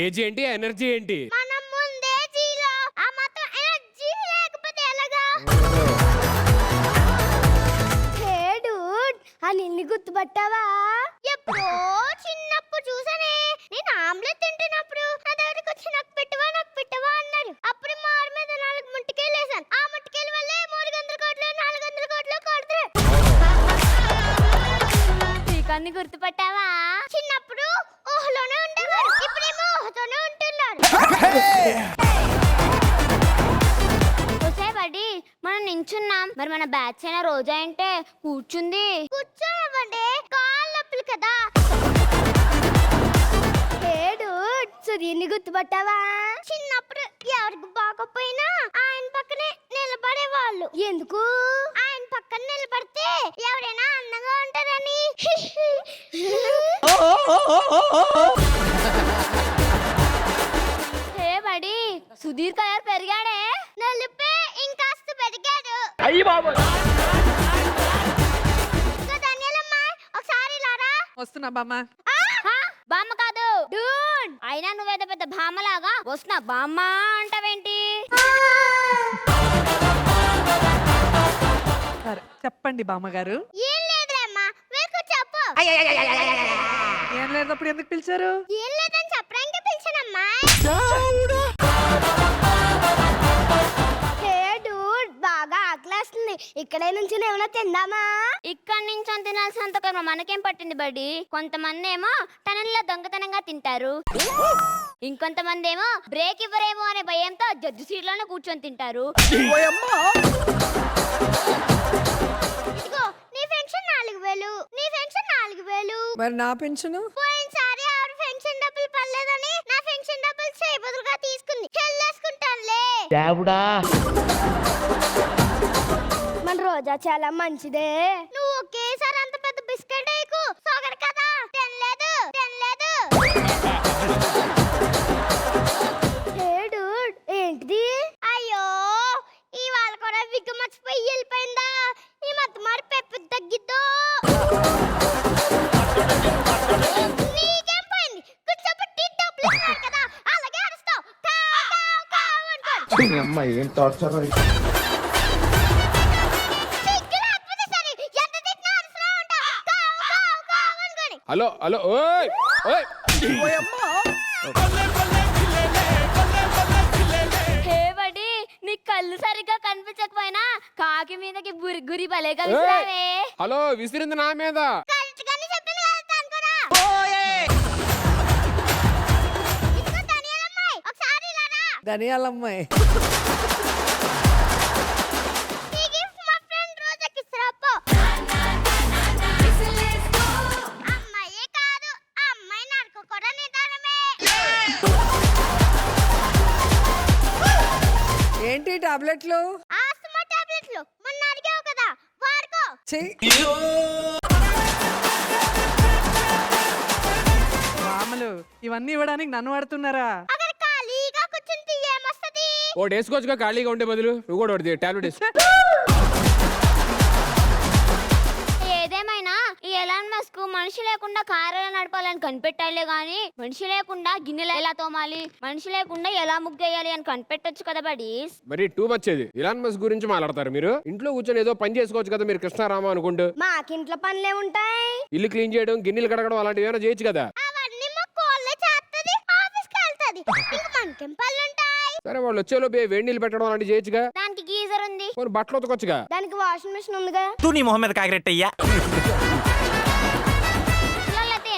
Age ఏంటి, energy ఏంటి? మనం ముందే జీలో ఆ మాత్రం ఎనర్జీ లేకపోతే ఎలాగా? హే డూడ్, ఆ నిల్లి గుర్తుపట్టావా? ఎప్పుడో చిన్నప్పుడు చూసానే. నేను ఆమ్లెట్ తింటున్నప్పుడు నా దగ్గరికి వచ్చి నాకు పెట్టవా అన్నాడు. అప్పుడు మారు మీద 4 ముట్టికేలేసాను. ఆ ముట్టికేల వల్లే 300 కోట్లు 400 కోట్లు కొడుతురు. నీకన్ని గుర్తుపట్టావా? చిన్నప్పుడు ఊహలోనే ఉండేవారు, ఇప్పుడేమో ఊహతోనే ఉంటున్నారు. మనం నించున్నాం, మరి మన బ్యాచ్ అయినా రోజా అంటే కూర్చుంది. కూర్చోనివ్వండి, కాళ్ళు నొప్పులు కదా. సుధీర్ని గుర్తుపట్టావా? చిన్నప్పుడు ఎవరికి బాగోపోయినా ఆయన పక్కనే నిలబడేవాళ్ళు. ఎందుకు? ఆయన పక్కన నిలబడితే ఎవరైనా అందంగా ఉంటారని. హే బడి, సుధీర్ కలర్ పెరిగాడే. నలుపే ఇంకాస్త పెరిగాడు. అయ్యి బాబు. ఒకసారి లారా. వస్తున్నా బామ్మ. బామ్మ కాదు డూడ్. అయినా నువ్వేదో పెద్ద బామ్మలాగా వస్తున్నా బామ్మ అంటావేంటి? సరే చెప్పండి బామ్మగారు. ఏం లేదులే అమ్మా, మీకు చెప్పు. ఏం లేనప్పుడు ఎందుకు పిలిచారు? ఏం లేదని చెప్పడానికి పిలిచానమ్మా. హే డూడ్, బాగా ఆకలేస్తుంది. ఇక్కడే నుంచి ఏమైనా తిందామా? ఇక్కడ నుంచి తినాల్సినంత కర్మ మనకేం పట్టింది బడి. కొంతమంది ఏమో టనల్లో దొంగతనంగా తింటారు, ఇంకొంతమంది ఏమో బ్రేక్ ఇవ్వరేమో అనే భయంతో జడ్జి సీట్ లోనే కూర్చొని తింటారు. ఇదిగో నీ పెన్షన్ 4000, నీ పెన్షన్ 4000. మరి నా పెన్షన్? పోయినసారి ఆవిడ పెన్షన్ డబ్బులు పడలేదని నా పెన్షన్ డబ్బులు చేయబదులుగా తీసుకుంది. చెల్లేసుకుంటానులే. దేవుడా, మన రోజా చాలా మంచిదే. నువ్వు ఒకేసారి అంత పెద్ద బిస్కెట్ వేయకు, సోగరు కదా. తినలేదు. ఏంటిది? అయ్యో, ఇవాళ కూడా విగ్గు మర్చిపోయి వెళ్ళిపోయిందా? ఈ మత్తు మరి పెప్పు తగ్గిద్దో. నీకేం పోయింది? కూర్చోబెట్టి డబ్బులు ఇస్తున్నారు కదా, అలాగే అరుస్తావు. అమ్మాయి ఏం టార్చర్. హలో హలో, ఓయ్ ఓయ్. హే బడి, నీ కళ్ళు సరిగ్గా కనిపించకపోయినా కాకి మీదకి గురి భలే కలిసావే. హలో, విసిరింది నా మీద. ధనియాలమ్మాయి. ఏంటి టాబ్లెట్లు? ఆస్తమా టాబ్లెట్లు. మొన్న అడిగావు కదా, వాడుకో. మామలు ఇవన్నీ ఇవ్వడానికి నన్ను వాడుతున్నారా? అక్కడ ఖాళీగా కూర్చుంటే ఏమొస్తది? ఓ వేసుకోవచ్చుగా, ఖాళీగా ఉండే బదులు. నువ్వు కూడా ఒకటి టాబ్లెట్ వేసుకో. ఏదేమైనా ఈ ఎలాన్ మస్క్ మనిషి లేకుండా కారు ఎలా నడపాలని కనిపెట్టాలే గాని, మనిషి లేకుండా గిన్నెలు ఎలా తోమాలి, మనిషి లేకుండా ఎలా ముగ్గేయాలి అని కనిపెట్టొచ్చు కదా బడీస్. మరి టూ మచ్చేది. ఇలాన్ మస్క్ గురించి మాట్లాడతారు మీరు. ఇంట్లో కూర్చొని ఏదో పని చేసుకోవచ్చు కదా మీరు, కృష్ణారామ అనుకుంటూ. మాకింట్లో పనులే ఉంటాయి. ఇల్లు క్లీన్ చేయడం, గిన్నెలు కడగడం అలాంటివి ఏమైనా చేయొచ్చు కదా. అవన్నీ మా కోళ్ళే చేస్తది, ఆఫీస్కి వెళ్తది. ఇంకా మనకేం పనులు ఉంటాయి? సరే, వాళ్ళు వచ్చేలోపే వేడి నీళ్ళు పెట్టడం అలాంటివి చేయొచ్చుగా. దానికి గీజర్ ఉంది. కొన్ని బట్టలు ఉతకొచ్చుగా. దానికి వాషింగ్ మెషిన్ ఉందిగా. తూ నీ మొహం మీద కాకిరెట్టయ్యా.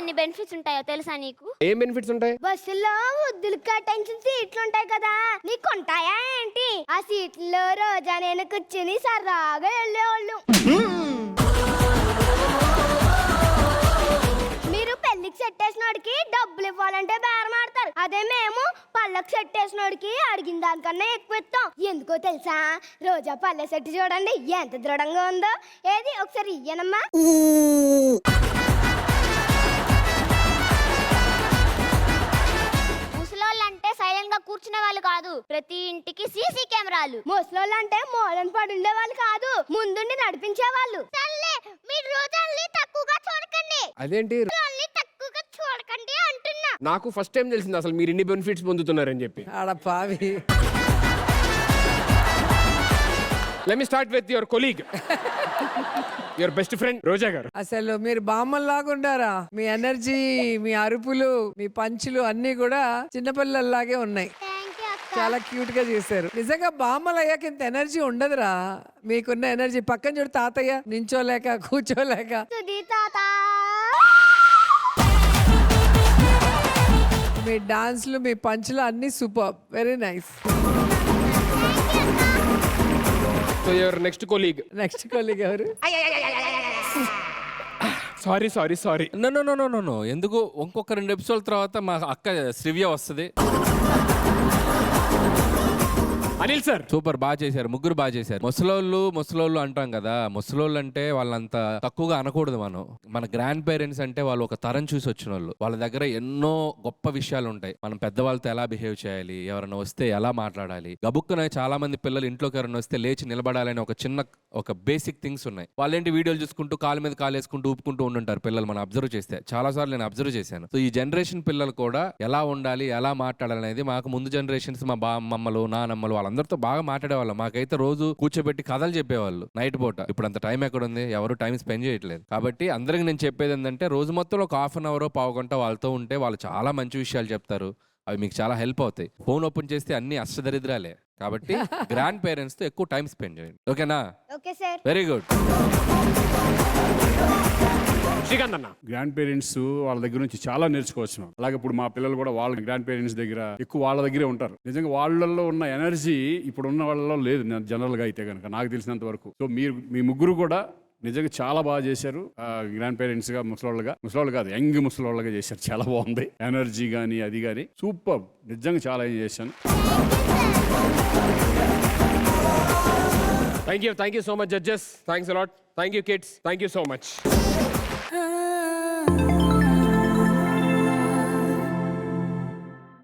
ఎన్ని బెనిఫిట్స్ ఉంటాయో తెలుసా నీకు? ఏం బెనిఫిట్స్ ఉంటాయి? బస్సులో వద్దులు కట్టించిన సీట్లు ఉంటాయి కదా, నీకు ఉంటాయా ఏంటి? ఆ సీట్లో రోజా నేను కూర్చుని సరదాగా వెళ్ళేవాళ్ళు. మీరు పెళ్లికి సెట్ వేసినోడికి డబ్బులు ఇవ్వాలంటే బేరం ఆడతారు. అదే మేము పళ్ళకి సెట్ వేసినోడికి అడిగిన దానికన్నా ఎక్కువ ఇస్తాం. ఎందుకో తెలుసా? రోజా పళ్ళ సెట్ చూడండి ఎంత దృఢంగా ఉందో. ఏది ఒకసారి ఇయ్యనమ్మా. ముసలోళ్ళంటే సైలెంట్ గా కూర్చునే వాళ్ళు కాదు, ప్రతి ఇంటికి సీసీ కెమెరాలు. ముసలోళ్ళంటే మూలని పడుండే వాళ్ళు కాదు, ముందుండి నడిపించే వాళ్ళు. సర్లే, మీరు రోజాల్ని తక్కువగా చూడకండి. అదేంటి? తక్కువగా నెగిటివ్గా చూడకండి అంటున్నా. నాకు ఫస్ట్ టైం తెలిసింది అసలు మీరు ఇన్ని బెనిఫిట్స్ పొందుతున్నారని చెప్పి. ఆడ పావి. Let me start with your colleague, your best friend Roja గారు. అసలు మీరు బామ్మల్లాగా ఉండారా? మీ ఎనర్జీ, మీ అరుపులు, మీ పంచులు అన్ని కూడా చిన్నపిల్లల్లాగే ఉన్నాయి. థ్యాంక్ యూ అక్క. చాలా క్యూట్ గా చేశారు. నిజంగా బామ్మలు అయ్యాక ఇంత ఎనర్జీ ఉండదురా. మీకున్న ఎనర్జీ పక్కన చూడు, తాతయ్య నించోలేక కూర్చోలేక. సుధీ తాత. మీ డాన్స్లు, మీ పంచులు అన్ని super, very nice. So your next colleague. Next colleague ఎవరు? సారీ నో ఎందుకు ఇంకొక 2 ఎపిసోడ్ తర్వాత మా అక్క శ్రివ్య వస్తుంది. అనిల్ సార్ సూపర్, బాగా చేశారు, ముగ్గురు బాగా చేశారు. ముసలోళ్ళు అంటాం కదా, ముసలోళ్ళు అంటే వాళ్ళంత తక్కువగా అనకూడదు. మన గ్రాండ్ పేరెంట్స్ అంటే వాళ్ళు ఒక తరం చూసి వచ్చిన వాళ్ళు. వాళ్ళ దగ్గర ఎన్నో గొప్ప విషయాలు ఉంటాయి. మనం పెద్దవాళ్ళతో ఎలా బిహేవ్ చేయాలి, ఎవరైనా వస్తే ఎలా మాట్లాడాలి. గబుక్కున చాలా మంది పిల్లలు ఇంట్లోకి ఎవరైనా వస్తే లేచి నిలబడాలని ఒక బేసిక్ థింగ్స్ ఉన్నాయి. వాళ్ళేంటి వీడియోలు చూసుకుంటూ కాలు మీద కాలు వేసుకుంటూ ఊపుకుంటూ ఉంటుంటారు పిల్లలు. మనం అబ్జర్వ్ చేస్తే చాలా సార్లు నేను అబ్జర్వ్ చేశాను. సో ఈ జనరేషన్ పిల్లలు కూడా ఎలా ఉండాలి, ఎలా మాట్లాడాలి అనేది మాకు ముందు జనరేషన్స్ మా బామ్మమ్మలు, నానమ్మలు వాళ్ళందరితో బాగా మాట్లాడేవాళ్ళం. మాకైతే రోజు కూర్చోబెట్టి కథలు చెప్పేవాళ్ళు నైట్ పూట. ఇప్పుడు అంత టైం ఎక్కడ ఉంది, ఎవరు టైం స్పెండ్ చేయట్లేదు. కాబట్టి అందరికి నేను చెప్పేది ఏంటంటే, రోజు మొత్తంలో ఒక ½ అవర్ పావు గంట వాళ్ళతో ఉంటే వాళ్ళు చాలా మంచి విషయాలు చెప్తారు. అవి మీకు చాలా హెల్ప్ అవుతాయి. ఫోన్ ఓపెన్ చేస్తే అన్ని అష్టదరిద్రాలే. కాబట్టి గ్రాండ్ పేరెంట్స్ తో ఎక్కువ టైం స్పెండ్ చేయండి. ఓకేనా? Okay sir. Very good. Srikanth అన్న, గ్రాండ్ పేరెంట్స్ వాళ్ళ దగ్గర నుంచి చాలా నేర్చుకోవచ్చు మనం. అలాగే ఇప్పుడు మా పిల్లలు కూడా వాళ్ళ గ్రాండ్ పేరెంట్స్ దగ్గర ఎక్కువ వాళ్ళ దగ్గరే ఉంటారు. నిజంగా వాళ్ళల్లో ఉన్న ఎనర్జీ ఇప్పుడు ఉన్న వాళ్ళలో లేదు జనరల్ గా అయితే కనుక నాకు తెలిసినంత వరకు. సో మీ ముగ్గురు కూడా నిజంగా చాలా బాగా చేశారు. గ్రాండ్ పేరెంట్స్ గా ముసలోళ్ళు కాదు, యంగ్ ముసలోళ్ళగా చేశారు. చాలా బాగుంది ఎనర్జీ కానీ అది కానీ సూపర్. నిజంగా చాలా ఎంజాయ్ చేశాను. Thank you so much judges. Thanks a lot. Thank you kids. Thank you so much.